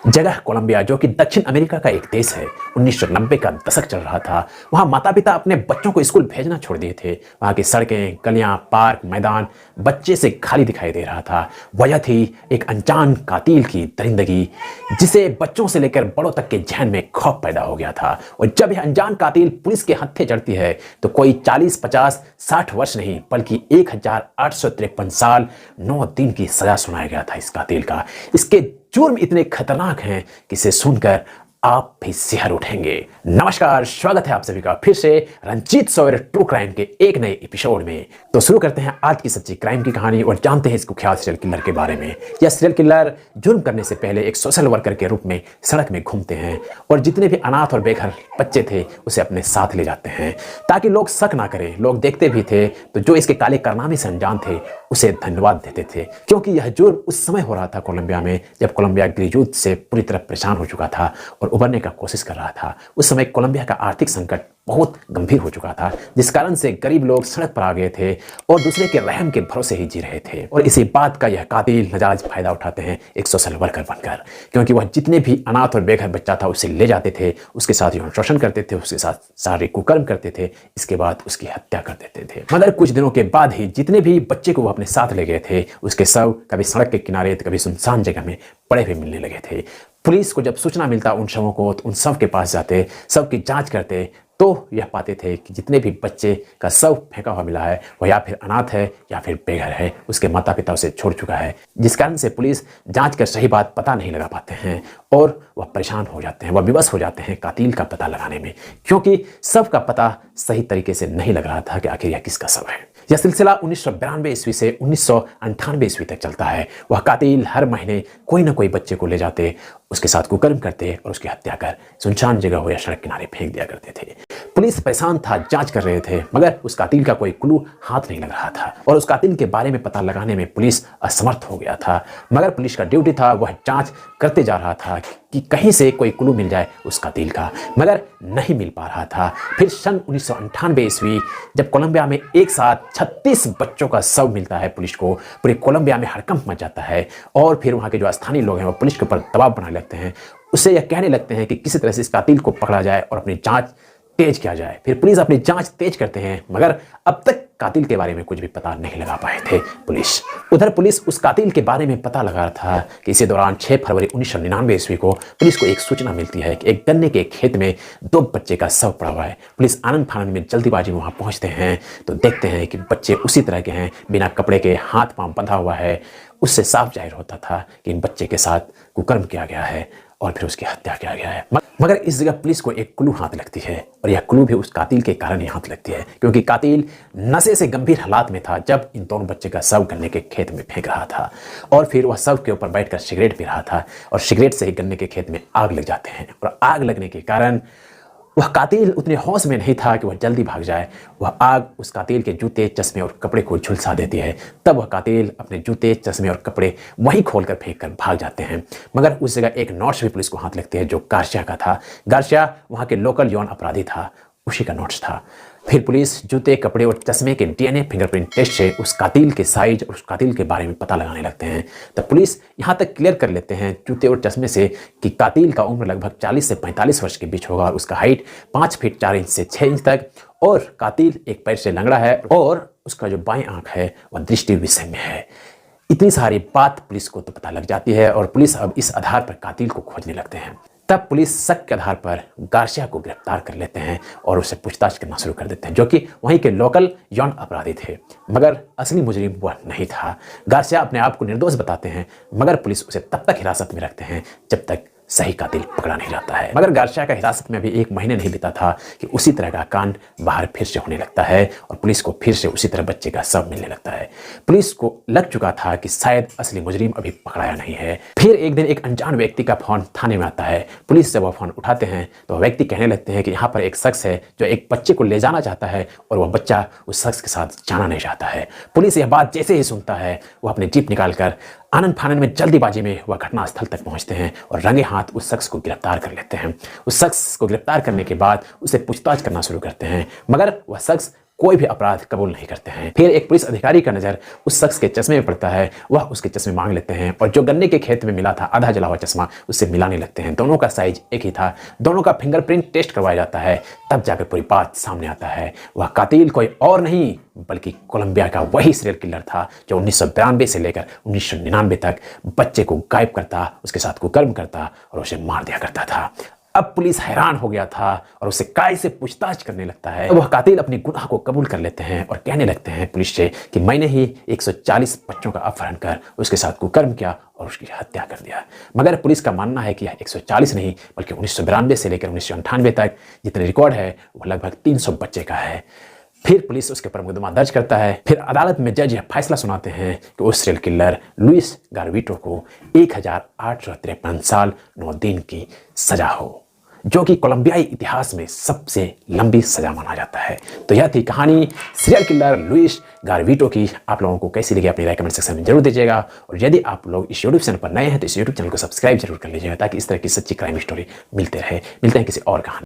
जगह कोलंबिया, जो कि दक्षिण अमेरिका का एक देश है। 1990 का दशक चल रहा था। वहां माता पिता अपने बच्चों को स्कूल भेजना छोड़ दिए थे। वहां की सड़कें, गलियां, पार्क, मैदान बच्चे से खाली दिखाई दे रहा था। वजह थी एक अनजान कातिल की दरिंदगी, जिसे बच्चों से लेकर बड़ों तक के जहन में खौफ पैदा हो गया था। और जब यह अनजान कातिल पुलिस के हत्थे चढ़ती है तो कोई 40, 50, 60 वर्ष नहीं बल्कि 1853 साल 9 दिन की सजा सुनाया गया था इस कातिल का। इसके जुर्म इतने खतरनाक हैं कि इसे सुनकर आप भी सिहर उठेंगे। नमस्कार, स्वागत है आप सभी का फिर से रंजीत सौर ट्रू क्राइम के एक नए एपिसोड में। तो शुरू करते हैं आज की सच्ची क्राइम की कहानी और जानते हैं इस कुख्यात सीरियल किलर के बारे में। यह सीरियल किलर जुर्म करने से पहले एक सोशल वर्कर के रूप में सड़क में घूमते हैं और जितने भी अनाथ और बेघर बच्चे थे उसे अपने साथ ले जाते हैं ताकि लोग शक ना करें। लोग देखते भी थे तो जो इसके काले कारनामे से अनजान थे उसे धन्यवाद देते थे, क्योंकि यह जुर्म उस समय हो रहा था कोलंबिया में जब कोलंबिया गृहयुद्ध से पूरी तरह परेशान हो चुका था और उभरने का कोशिश कर रहा था। उस समय कोलंबिया का आर्थिक संकट बहुत गंभीर हो चुका था, जिस कारण से गरीब लोग सड़क पर आ गए थे और दूसरे के रहम के भरोसे ही जी रहे थे। और इसी बात का यह कातिल नाजायज फायदा उठाते हैं एक सोशल वर्कर बनकर, क्योंकि वह जितने भी अनाथ और बेघर बच्चा था उसे ले जाते थे, उसके साथ यौन शोषण करते थे, उसके साथ शारीरिक कुकर्म करते थे, इसके बाद उसकी हत्या कर देते थे। मगर कुछ दिनों के बाद ही जितने भी बच्चे को वो अपने साथ ले गए थे उसके शव कभी सड़क के किनारे तो कभी सुनसान जगह में पड़े हुए मिलने लगे थे। पुलिस को जब सूचना मिलता उन शवों को तो उन शव के पास जाते, शव की जांच करते तो यह पाते थे कि जितने भी बच्चे का शव फेंका हुआ मिला है वह या फिर अनाथ है या फिर बेघर है, उसके माता पिता उसे छोड़ चुका है, जिस कारण से पुलिस जांच कर सही बात पता नहीं लगा पाते हैं और वह परेशान हो जाते हैं, वह विवश हो जाते हैं कातिल का पता लगाने में, क्योंकि शव का पता सही तरीके से नहीं लग रहा था कि आखिर यह किसका शव है। यह सिलसिला 1992 ईस्वी से 1998 ईस्वी तक चलता है। वह कातिल हर महीने कोई ना कोई बच्चे को ले जाते, उसके साथ कुकर्म करते और उसकी हत्या कर सुनसान जगह हो या सड़क किनारे फेंक दिया करते थे। पुलिस परेशान था, जांच कर रहे थे, मगर उस कातिल का कोई क्लू हाथ नहीं लग रहा था और उस कातिल के बारे में पता लगाने में पुलिस असमर्थ हो गया था। मगर पुलिस का ड्यूटी था, वह जांच करते जा रहा था कि कहीं से कोई क्लू मिल जाए उस कातिल का, मगर नहीं मिल पा रहा था। फिर सन 1998 ईस्वी जब कोलंबिया में एक साथ 36 बच्चों का शव मिलता है पुलिस को, पूरे कोलंबिया में हड़कंप मच जाता है और फिर वहाँ के जो स्थानीय लोग हैं वो पुलिस के ऊपर दबाव बनाने लगते हैं। उससे यह कहने लगते हैं कि किसी तरह से इस कातिल को पकड़ा जाए और अपनी जांच तेज किया जाए। फिर पुलिस अपनी जांच तेज करते हैं, मगर अब तक कातिल के बारे में कुछ भी पता नहीं लगा पाए थे पुलिस। उधर पुलिस उस कातिल के बारे में पता लगा रहा था कि इसी दौरान 6 फरवरी 1999 ईस्वी को पुलिस को एक सूचना मिलती है कि एक गन्ने के खेत में 2 बच्चे का शव पड़ा हुआ है। पुलिस आनंद फानंद में जल्दीबाजी में वहां पहुंचते हैं तो देखते हैं कि बच्चे उसी तरह के हैं, बिना कपड़े के, हाथ पांव बंधा हुआ है। उससे साफ जाहिर होता था कि इन बच्चे के साथ कुकर्म किया गया है और फिर उसकी हत्या किया गया है। मगर इस जगह पुलिस को एक क्लू हाथ लगती है और यह क्लू भी उस कातिल के कारण ही हाथ लगती है, क्योंकि कातिल नशे से गंभीर हालात में था जब इन दोनों बच्चे का शव गन्ने के खेत में फेंक रहा था और फिर वह शव के ऊपर बैठकर सिगरेट पी रहा था और सिगरेट से ही गन्ने के खेत में आग लग जाते हैं। और आग लगने के कारण वह कातिल उतने होश में नहीं था कि वह जल्दी भाग जाए। वह आग उस कातिल के जूते, चश्मे और कपड़े को झुलसा देती है। तब वह कातिल अपने जूते, चश्मे और कपड़े वहीं खोलकर फेंक कर भाग जाते हैं। मगर उस जगह एक नोट्स भी पुलिस को हाथ लगती है जो गार्सिया का था। गार्सिया वहाँ के लोकल यौन अपराधी था, उसी का नोट्स था। फिर पुलिस जूते, कपड़े और चश्मे के डीएनए फिंगरप्रिंट टेस्ट से उस कातिल के साइज और उस कातिल के बारे में पता लगाने लगते हैं। तब पुलिस यहाँ तक क्लियर कर लेते हैं जूते और चश्मे से कि कातिल का उम्र लगभग 40 से 45 वर्ष के बीच होगा और उसका हाइट 5 फीट 4 इंच से 6 इंच तक, और कातिल एक पैर से लंगड़ा है और उसका जो बाएं आंख है वह दृष्टि विषय में है। इतनी सारी बात पुलिस को तो पता लग जाती है और पुलिस अब इस आधार पर कातिल को खोजने लगते हैं। तब पुलिस शक के आधार पर गार्सिया को गिरफ्तार कर लेते हैं और उससे पूछताछ करना शुरू कर देते हैं, जो कि वहीं के लोकल यौन अपराधी थे, मगर असली मुजरिम वह नहीं था। गार्सिया अपने आप को निर्दोष बताते हैं, मगर पुलिस उसे तब तक हिरासत में रखते हैं जब तक सही कातिल पकड़ा नहीं जाता है। मगर गार्सिया का हिरासत में अभी 1 महीने नहीं बीता था कि उसी तरह का कांड बाहर फिर से होने लगता है और पुलिस को फिर से उसी तरह बच्चे का शव मिलने लगता है। पुलिस को लग चुका था कि शायद असली मुजरिम अभी पकड़ाया नहीं है। फिर एक दिन एक अनजान व्यक्ति का फोन थाने में आता है। पुलिस जब वह फोन उठाते हैं तो व्यक्ति कहने लगते हैं कि यहाँ पर एक शख्स है जो एक बच्चे को ले जाना चाहता है और वह बच्चा उस शख्स के साथ जाना नहीं चाहता है। पुलिस यह बात जैसे ही सुनता है वह अपनी जीप निकालकर आनंद फानंद में जल्दीबाजी में वह घटनास्थल तक पहुंचते हैं और रंगे हाथ उस शख्स को गिरफ्तार कर लेते हैं। उस शख्स को गिरफ्तार करने के बाद उसे पूछताछ करना शुरू करते हैं, मगर वह शख्स कोई भी अपराध कबूल नहीं करते हैं। फिर एक पुलिस अधिकारी का नजर उस शख्स के चश्मे में पड़ता है, वह उसके चश्मे मांग लेते हैं और जो गन्ने के खेत में मिला था आधा जला हुआ चश्मा उससे मिलाने लगते हैं। दोनों का साइज एक ही था, दोनों का फिंगरप्रिंट टेस्ट करवाया जाता है, तब जाकर पूरी बात सामने आता है। वह कातिल कोई और नहीं बल्कि कोलंबिया का वही सीरियल किलर था जो 1992 से लेकर 1999 तक बच्चे को गायब करता, उसके साथ कुकर्म करता और उसे मार दिया करता था। अब पुलिस हैरान हो गया था और उससे काय से पूछताछ करने लगता है। वह कातिल अपनी गुनाह को कबूल कर लेते हैं और कहने लगते हैं पुलिस से कि मैंने ही 140 बच्चों का अपहरण कर उसके साथ कुकर्म किया और उसकी हत्या कर दिया। मगर पुलिस का मानना है कि यह 140 नहीं बल्कि 1992 से लेकर 1998 तक जितने रिकॉर्ड है वह लगभग 300 बच्चे का है। फिर पुलिस उसके ऊपर मुकदमा दर्ज करता है। फिर अदालत में जज यह फैसला सुनाते हैं कि उस सीरियल किलर लुइस गार्विटो को 1853 साल 9 दिन की सजा हो, जो कि कोलंबियाई इतिहास में सबसे लंबी सजा माना जाता है। तो यह थी कहानी सीरियल किलर लुइस गार्विटो की। आप लोगों को कैसी लगी अपनी राय कमेंट सेक्शन में जरूर दीजिएगा और यदि आप लोग इस यूट्यूब चैनल पर नए हैं तो इस यूट्यूब चैनल को सब्सक्राइब जरूर कर लीजिएगा ताकि इस तरह की सच्ची क्राइम स्टोरी मिलते हैं किसी और कहानी।